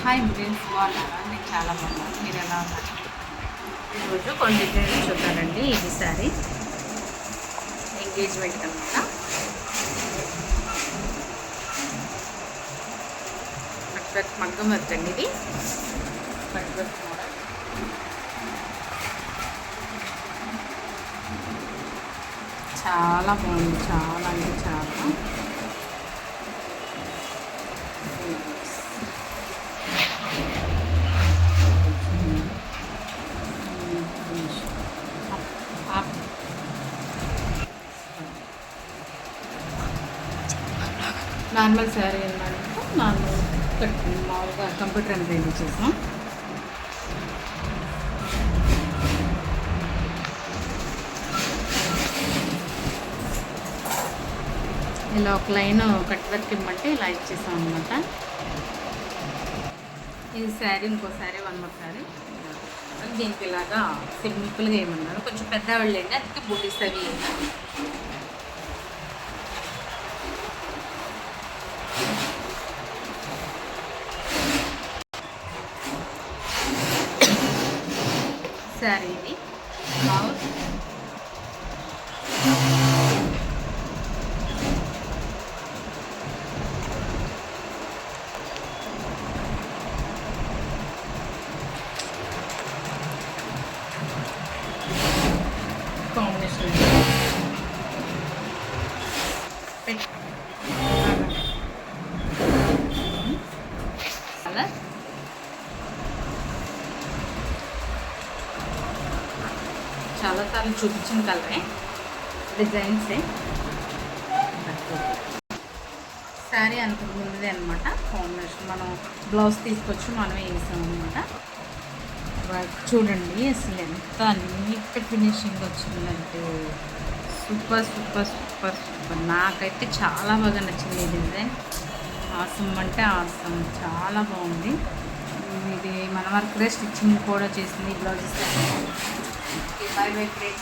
Hi friends, బాగున్నారా? నేను చాలా బాగున్నాను. మీరు ఎలా ఉన్నారు? ఈరోజు కొన్ని డిజైన్స్ చూద్దానండి. ఇది సారీ ఎంగేజ్మెంట్ అనమాట. కట్ మగ్గం వర్క్ అండి. ఇది కట్ వర్క్ మోడల్. చాలా బాగుంది, చాలా అంటే చాలా. నార్మల్ శారీ అన్నమాట. నార్మల్ మామూలుగా కంప్యూటర్ ఎంబ్రాయిడరీ చేసాం. ఇలా ఒక లైన్ కట్ వర్క్ ఇమ్మంటే ఇలా ఇచ్చేసాం అనమాట. ఇది శారీ, ఇంకో శారీ, వన్ మోర్ శారీ. దీనికి ఇలాగా సింపుల్గా ఏమన్నారు, కొంచెం పెద్దవాళ్ళు అండి, అందుకే బూటీస్ అవి. శారీ ఇది కాంబినేషన్ కలర్ చాలాసార్లు చూపించిన కలరే, డిజైన్సే. శారీ అంతకు ముందుదే అనమాట. కాంబినేషన్ మనం బ్లౌజ్ తీసుకొచ్చి మనమే వేసాం అనమాట. చూడండి అసలు ఎంత నీట్ ఫినిషింగ్ వచ్చిందంటే సూపర్ సూపర్ సూపర్ సూపర్. నాకైతే చాలా బాగా నచ్చింది ఈ డిజైన్. ఆసం అంటే ఆసం, చాలా బాగుంది. ఇది మన వర్క్ స్టిచ్చింగ్ కూడా చేసింది. బ్లౌజెస్. By bye friends.